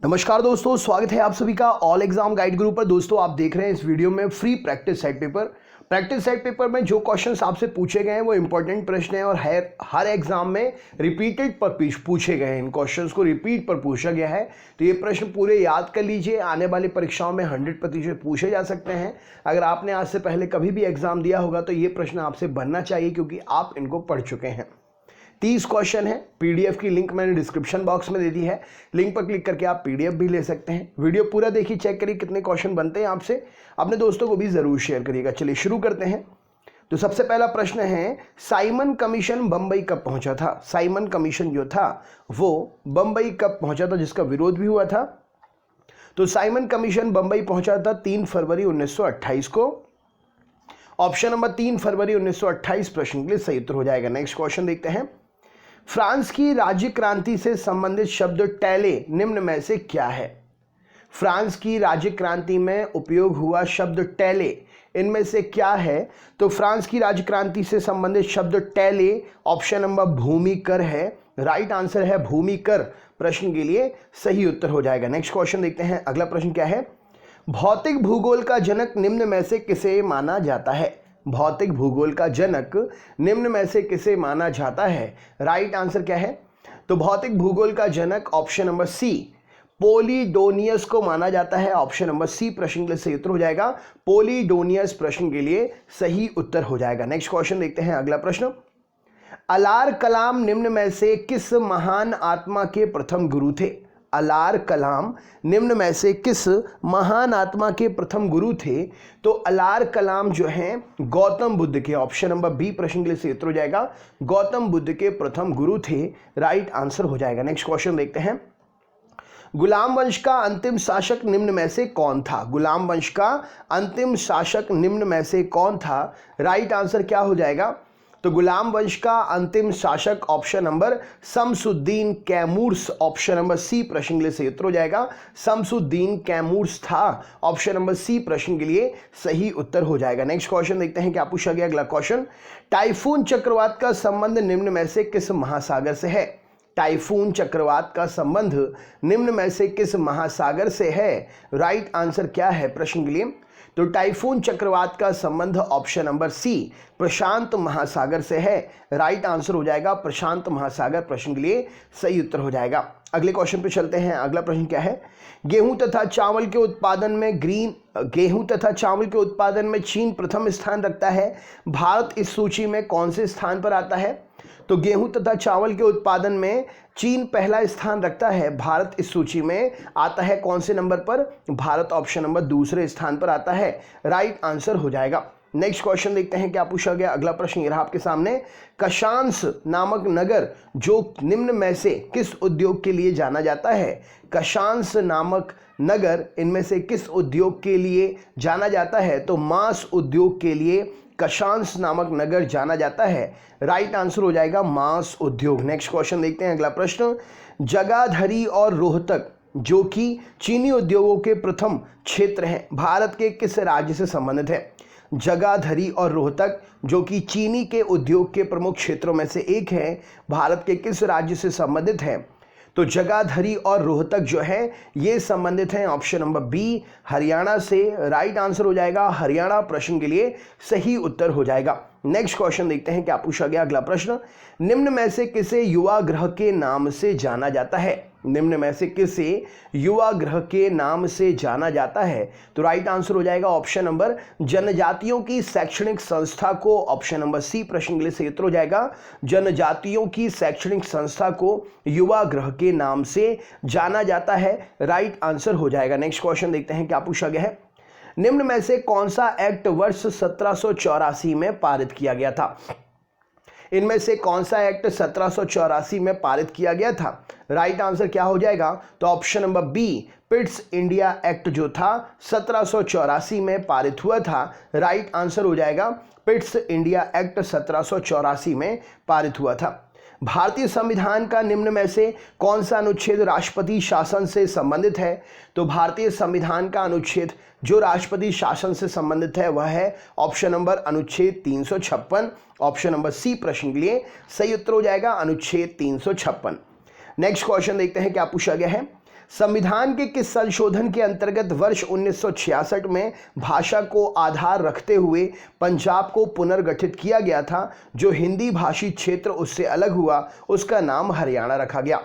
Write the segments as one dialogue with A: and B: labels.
A: नमस्कार दोस्तों, स्वागत है आप सभी का ऑल एग्जाम गाइड गुरु पर। दोस्तों आप देख रहे हैं इस वीडियो में free practice set paper. Practice set paper में जो क्वेश्चंस आपसे पूछे गए हैं वो इंपॉर्टेंट प्रश्न हैं और हर एग्जाम में रिपीटेड पर पूछे गए हैं। इन क्वेश्चंस को रिपीट पर पूछा गया है, तो ये प्रश्न पूरे याद कर लीजिए। आने वाली परीक्षाओं में 100% पूछे जा सकते हैं। अगर आपने आज से पहले कभी भी एग्जाम दिया होगा तो ये प्रश्न आपसे बनना चाहिए, क्योंकि आप इनको पढ़ चुके हैं। 30 क्वेश्चन है। पीडीएफ की लिंक मैंने डिस्क्रिप्शन बॉक्स में दे दी है, लिंक पर क्लिक करके आप पीडीएफ भी ले सकते हैं। वीडियो पूरा देखिए, चेक करिए कितने क्वेश्चन बनते हैं आपसे। अपने दोस्तों को भी जरूर शेयर करिएगा। चलिए शुरू करते हैं। तो सबसे पहला प्रश्न है, साइमन कमीशन बंबई कब पहुंचा था? साइमन कमीशन जो था वो बंबई कब पहुंचा था, जिसका विरोध भी हुआ था? तो साइमन कमीशन बंबई पहुंचा था 3 फरवरी 1928 को। ऑप्शन नंबर 3 फरवरी 1928 प्रश्न के लिए सही उत्तर हो जाएगा। नेक्स्ट क्वेश्चन देखते हैं। फ्रांस की राज्य क्रांति से संबंधित शब्द टैले निम्न में से क्या है? फ्रांस की राज्य क्रांति में उपयोग हुआ शब्द टैले इनमें से क्या है? तो फ्रांस की राज्य क्रांति से संबंधित शब्द टैले ऑप्शन नंबर भूमि कर है। राइट आंसर है भूमि कर, प्रश्न के लिए सही उत्तर हो जाएगा। नेक्स्ट क्वेश्चन देखते हैं। अगला प्रश्न क्या है? भौतिक भूगोल का जनक निम्न में से किसे माना जाता है? भौतिक भूगोल का जनक निम्न में से किसे माना जाता है? राइट आंसर क्या है? तो भौतिक भूगोल का जनक ऑप्शन नंबर सी पोलिडोनियस को माना जाता है। ऑप्शन नंबर सी प्रश्न के लिए सही उत्तर हो जाएगा। पोलिडोनियस प्रश्न के लिए सही उत्तर हो जाएगा। नेक्स्ट क्वेश्चन देखते हैं। अगला प्रश्न, अलार कलाम निम्न में से किस महान आत्मा के प्रथम गुरु थे? अलार कलाम निम्न में से किस महान आत्मा के प्रथम गुरु थे? तो अलार कलाम जो हैं गौतम बुद्ध के, ऑप्शन नंबर बी प्रश्न के लिए सही उत्तर हो जाएगा। गौतम बुद्ध के प्रथम गुरु थे, राइट आंसर हो जाएगा। नेक्स्ट क्वेश्चन देखते हैं। गुलाम वंश का अंतिम शासक निम्न में से कौन था? गुलाम वंश का अंतिम शासक निम्न में से कौन था? राइट आंसर क्या हो जाएगा? तो गुलाम वंश का अंतिम शासक option number Shamsuddin Kayumars, option number C प्रश्न के लिए सही उत्तर हो जाएगा। शमसुद्दीन कैमूर्स था, ऑप्शन नंबर सी प्रश्न के लिए सही उत्तर हो जाएगा। नेक्स्ट क्वेश्चन देखते हैं क्या पूछा गया। अगला क्वेश्चन, टाइफून चक्रवात का संबंध निम्न में से किस महासागर से है? टाइफून चक्रवात का संबंध निम्न में से किस महासागर से है? राइट आंसर क्या है प्रश्न के लिए? तो टाइफून चक्रवात का संबंध ऑप्शन नंबर सी प्रशांत महासागर से है। राइट आंसर हो जाएगा प्रशांत महासागर, प्रश्न के लिए सही उत्तर हो जाएगा। अगले क्वेश्चन पे चलते हैं। अगला प्रश्न क्या है? गेहूं तथा चावल के उत्पादन में चीन प्रथम स्थान रखता है। भारत इस सूची में कौन से स्थान पर आता है? तो गेहूं तथा चावल के उत्पादन में चीन पहला स्थान रखता है। भारत इस सूची में आता है कौन से नंबर पर? भारत ऑप्शन नंबर दूसरे स्थान पर आता है। राइट आंसर हो जाएगा। नेक्स्ट क्वेश्चन देखते हैं क्या पूछा गया। अगला प्रश्न ये रहा आपके सामने। कशांस नामक नगर जो निम्न में से किस उद्योग के लिए जाना जाता है? कशांस नामक नगर इनमें से किस उद्योग के लिए जाना जाता है? तो मांस उद्योग के लिए कशांस नामक नगर जाना जाता है। राइट आंसर हो जाएगा मांस उद्योग। नेक्स्ट क्वेश्चन देखते हैं। अगला प्रश्न, जगाधरी और रोहतक जो कि चीनी उद्योगों के प्रथम क्षेत्र हैं, भारत के किस राज्य से संबंधित है? जगाधरी और रोहतक जो कि चीनी के उद्योग के प्रमुख क्षेत्रों में से एक है, भारत के किस राज्य से संबंधित है? तो जगाधरी और रोहतक जो है ये संबंधित हैं ऑप्शन नंबर बी हरियाणा से। राइट आंसर हो जाएगा हरियाणा, प्रश्न के लिए सही उत्तर हो जाएगा। नेक्स्ट क्वेश्चन देखते हैं क्या पूछा गया। अगला प्रश्न, निम्न में से किसे युवा ग्रह के नाम से जाना जाता है? निम्न में से किसे युवा ग्रह के नाम से जाना जाता है? तो राइट आंसर हो जाएगा ऑप्शन नंबर जनजातियों की शैक्षणिक संस्था को, ऑप्शन नंबर सी प्रश्न के लिए सही उत्तर हो जाएगा। जनजातियों की शैक्षणिक संस्था को युवा ग्रह के नाम से जाना जाता है। राइट आंसर हो जाएगा। नेक्स्ट क्वेश्चन देखते हैं क्या पूछा गया है। निम्न में से कौन सा एक्ट वर्ष 1784 में पारित किया गया था? इनमें से कौन सा एक्ट 1784 में पारित किया गया था? राइट आंसर क्या हो जाएगा? तो option number B Pitt's India act जो था 1784 में पारित हुआ था। राइट आंसर हो जाएगा पिट्स इंडिया एक्ट 1784 में पारित हुआ था। भारतीय संविधान का निम्न में से कौन सा अनुच्छेद राष्ट्रपति शासन से संबंधित है? तो भारतीय संविधान का अनुच्छेद जो राष्ट्रपति शासन से संबंधित है वह है ऑप्शन नंबर अनुच्छेद 356। ऑप्शन नंबर सी प्रश्न के लिए सही उत्तर हो जाएगा अनुच्छेद 356। नेक्स्ट क्वेश्चन देखते हैं क्या पूछा गया है। संविधान के किस संशोधन के अंतर्गत वर्ष 1966 में भाषा को आधार रखते हुए पंजाब को पुनर्गठित किया गया था? जो हिंदी भाषी क्षेत्र उससे अलग हुआ उसका नाम हरियाणा रखा गया।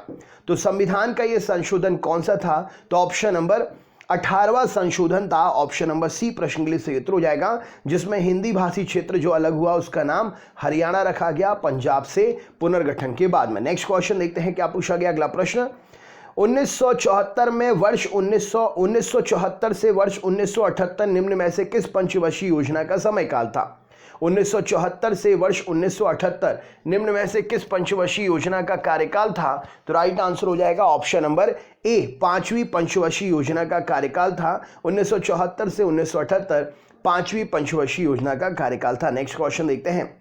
A: तो संविधान का यह संशोधन कौन सा था? तो ऑप्शन नंबर 18वां संशोधन था। ऑप्शन नंबर सी प्रश्न के लिए सही उत्तर हो जाएगा, जिसमें हिंदी भाषी क्षेत्र जो अलग हुआ उसका नाम हरियाणा रखा गया पंजाब से पुनर्गठन के बाद में। नेक्स्ट क्वेश्चन देखते हैं क्या पूछा गया। अगला प्रश्न, 1974 में वर्ष 1974 से वर्ष 1978 निम्न में से किस पंचवर्षीय योजना का समय काल था? 1974 से वर्ष 1978 निम्न में से किस पंचवर्षीय योजना का कार्यकाल था? तो राइट आंसर हो जाएगा ऑप्शन नंबर ए, 5वीं पंचवर्षीय योजना का कार्यकाल था। 1974 से 1978 5वीं पंचवर्षीय योजना का कार्यकाल था। नेक्स्ट क्वेश्चन देखते हैं।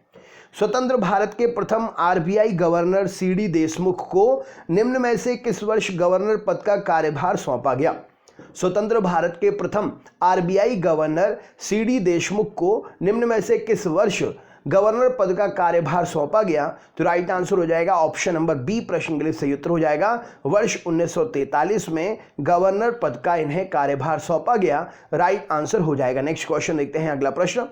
A: स्वतंत्र भारत के प्रथम आरबीआई गवर्नर सीडी देशमुख को निम्न में से किस वर्ष गवर्नर पद का कार्यभार सौंपा गया? स्वतंत्र भारत के प्रथम आरबीआई गवर्नर सीडी देशमुख को निम्न में से किस वर्ष गवर्नर पद का कार्यभार सौंपा गया? तो राइट आंसर हो जाएगा ऑप्शन नंबर बी प्रश्न के लिए सही उत्तर हो जाएगा। वर्ष 1943 में गवर्नर पद का इन्हें कार्यभार सौंपा गया। राइट आंसर हो जाएगा। नेक्स्ट क्वेश्चन देखते हैं। अगला प्रश्न,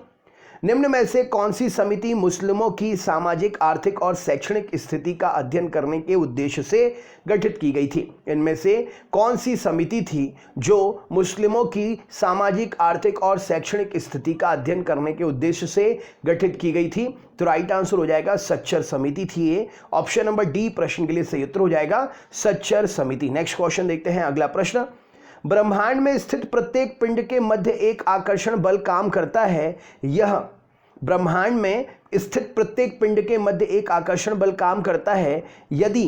A: निम्न में से कौन सी समिति मुस्लिमों की सामाजिक, आर्थिक और शैक्षणिक स्थिति का अध्ययन करने के उद्देश्य से गठित की गई थी? इनमें से कौन सी समिति थी जो मुस्लिमों की सामाजिक, आर्थिक और शैक्षणिक स्थिति का अध्ययन करने के उद्देश्य से गठित की गई थी? तो राइट आंसर हो जाएगा सच्चर समिति थी ये। ऑप्शन नंबर डी प्रश्न के लिए सही उत्तर हो जाएगा सच्चर समिति। नेक्स्ट क्वेश्चन देखते हैं। अगला प्रश्न, ब्रह्मांड में स्थित प्रत्येक पिंड के मध्य एक आकर्षण बल काम करता है। यह ब्रह्मांड में स्थित प्रत्येक पिंड के मध्य एक आकर्षण बल काम करता है। यदि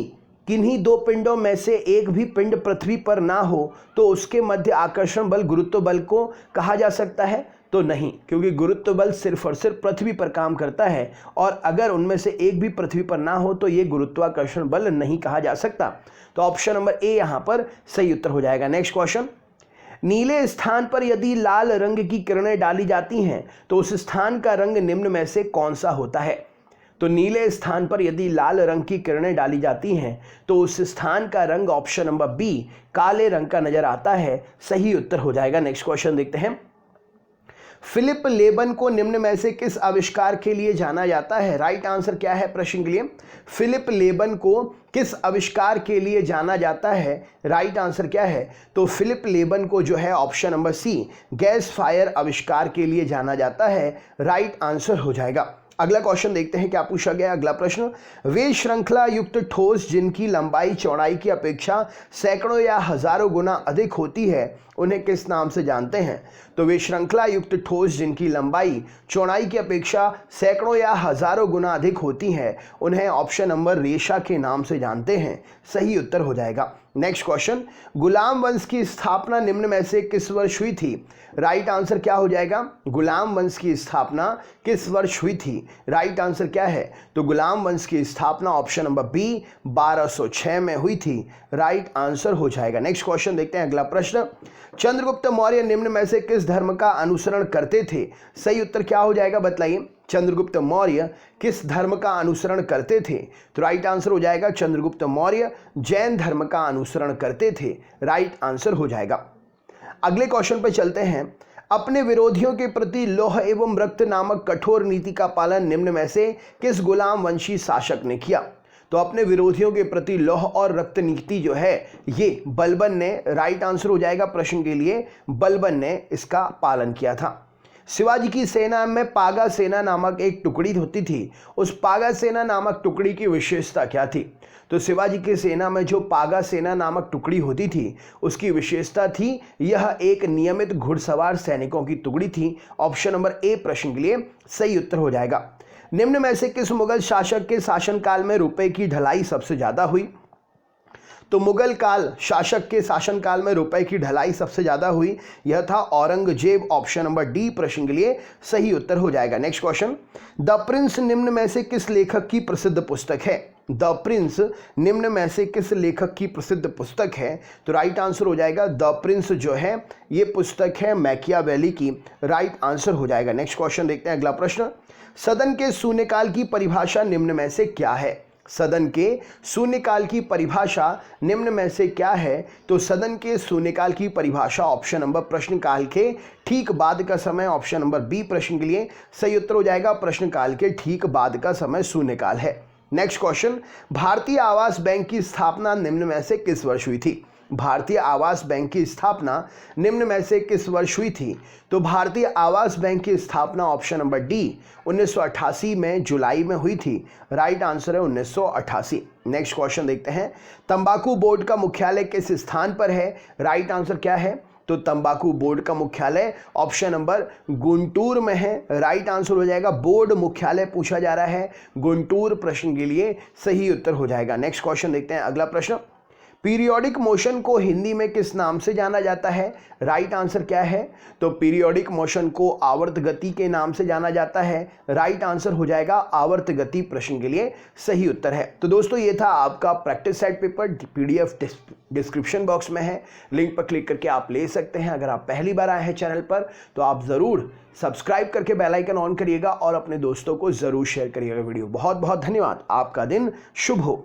A: किन्हीं दो पिंडों में से एक भी पिंड पृथ्वी पर ना हो तो उसके मध्य आकर्षण बल गुरुत्व बल को कहा जा सकता है? तो नहीं, क्योंकि गुरुत्व बल सिर्फ और सिर्फ पृथ्वी पर काम करता है और अगर उनमें से एक भी पृथ्वी पर ना हो तो ये गुरुत्वाकर्षण बल नहीं कहा जा सकता। तो ऑप्शन नंबर ए यहां पर सही उत्तर हो जाएगा। नेक्स्ट क्वेश्चन, नीले स्थान पर यदि लाल रंग की किरणें डाली जाती हैं तो उस स्थान का रंग निम्न में से कौन सा होता है? तो नीले स्थान पर यदि लाल रंग की किरणें डाली जाती हैं तो उस स्थान का रंग ऑप्शन नंबर बी काले रंग का नजर आता है। सही उत्तर हो जाएगा। नेक्स्ट क्वेश्चन देखते हैं। फिलिप लेबन को निम्न में से किस आविष्कार के लिए जाना जाता है? राइट आंसर क्या है प्रश्न के लिए? फिलिप लेबन को किस आविष्कार के लिए जाना जाता है? राइट आंसर क्या है? तो फिलिप लेबन को जो है option number C gas fire आविष्कार के लिए जाना जाता है। राइट आंसर हो जाएगा। अगला क्वेश्चन देखते हैं क्या पूछा गया। अगला प्रश्न, वे श्रृंखला युक्त ठोस जिनकी लंबाई चौड़ाई की अपेक्षा सैकड़ों या हजारों गुना अधिक होती है उन्हें किस नाम से जानते हैं? तो वे श्रृंखला युक्त ठोस जिनकी लंबाई चौड़ाई की अपेक्षा सैकड़ों या हजारों गुना अधिक होती है उन्हें ऑप्शन नंबर रेशा के नाम से जानते हैं। सही उत्तर हो जाएगा। नेक्स्ट क्वेश्चन, गुलाम वंश की स्थापना निम्न में से किस वर्ष हुई थी? राइट आंसर क्या हो जाएगा? गुलाम वंश की स्थापना किस वर्ष हुई थी? राइट आंसर क्या है? तो गुलाम वंश की स्थापना ऑप्शन नंबर बी 1206 में हुई थी। राइट आंसर हो जाएगा। नेक्स्ट क्वेश्चन देखते हैं। अगला प्रश्न, चंद्रगुप्त मौर्य निम्न में से किस धर्म का अनुसरण करते थे? सही उत्तर क्या हो जाएगा बताइए। चंद्रगुप्त मौर्य किस धर्म का अनुसरण करते थे? तो राइट आंसर हो जाएगा चंद्रगुप्त मौर्य जैन धर्म का अनुसरण करते थे। राइट आंसर हो जाएगा। अगले क्वेश्चन पे चलते हैं। अपने विरोधियों के प्रति लौह एवं रक्त नामक कठोर नीति का पालन निम्न में से किस गुलाम वंशी शासक ने किया? तो अपने विरोधियों के प्रति लौह और रक्त नीति जो है ये बलबन ने, राइट आंसर हो जाएगा प्रश्न के लिए, बलबन ने इसका पालन किया था। शिवाजी की सेना में पागा सेना नामक एक टुकड़ी होती थी। उस पागा सेना नामक टुकड़ी की विशेषता क्या थी? तो शिवाजी की सेना में जो पागा सेना नामक टुकड़ी होती थी उसकी विशेषता थी यह एक नियमित घुड़सवार सैनिकों की टुकड़ी थी। ऑप्शन नंबर ए प्रश्न के लिए सही उत्तर हो जाएगा। निम्न में से किस मुगल शासक के शासनकाल में रुपए की ढलाई सबसे ज्यादा हुई? तो मुगल काल शासक के शासनकाल में रुपए की ढलाई सबसे ज्यादा हुई, यह था औरंगजेब। ऑप्शन नंबर डी प्रश्न के लिए सही उत्तर हो जाएगा। नेक्स्ट क्वेश्चन, द प्रिंस निम्न में से किस लेखक की प्रसिद्ध पुस्तक है? द प्रिंस निम्न में से किस लेखक की प्रसिद्ध पुस्तक है? तो राइट आंसर हो जाएगा द प्रिंस जो है ये पुस्तक है मैकियावेली की। राइट आंसर हो जाएगा। नेक्स्ट क्वेश्चन देखते हैं। अगला प्रश्न, सदन के शून्यकाल की परिभाषा निम्न में से क्या है? सदन के शून्यकाल की परिभाषा निम्न में से क्या है? तो सदन के शून्यकाल की परिभाषा ऑप्शन नंबर प्रश्नकाल के ठीक बाद का समय, ऑप्शन नंबर बी प्रश्न के लिए सही उत्तर हो जाएगा। प्रश्नकाल के ठीक बाद का समय शून्यकाल है। नेक्स्ट क्वेश्चन, भारतीय आवास बैंक की स्थापना निम्न में से किस वर्ष हुई थी? भारतीय आवास बैंक की स्थापना निम्न में से किस वर्ष हुई थी? तो भारतीय आवास बैंक की स्थापना ऑप्शन नंबर डी 1988 में जुलाई में हुई थी। राइट आंसर है 1988। नेक्स्ट क्वेश्चन देखते हैं, तंबाकू बोर्ड का मुख्यालय किस स्थान पर है? राइट आंसर क्या है? तो तंबाकू बोर्ड का मुख्यालय ऑप्शन नंबर गुंटूर में है। राइट आंसर हो जाएगा, बोर्ड मुख्यालय पूछा जा रहा है, गुंटूर प्रश्न के लिए सही उत्तर हो जाएगा। नेक्स्ट क्वेश्चन देखते हैं, अगला प्रश्न, पीरियोडिक मोशन को हिंदी में किस नाम से जाना जाता है? राइट आंसर क्या है? तो पीरियोडिक मोशन को आवर्त गति के नाम से जाना जाता है। राइट आंसर हो जाएगा आवर्त गति प्रश्न के लिए सही उत्तर है। तो दोस्तों ये था आपका practice set paper, PDF description box में है, लिंक पर क्लिक करके आप ले सकते हैं। अगर आप पहली बार आए हैं चैनल पर तो आप ज़रूर सब्सक्राइब करके बेल आइकन ऑन करिएगा और अपने दोस्तों को ज़रूर शेयर करिएगा वीडियो। बहुत बहुत धन्यवाद, आपका दिन शुभ हो।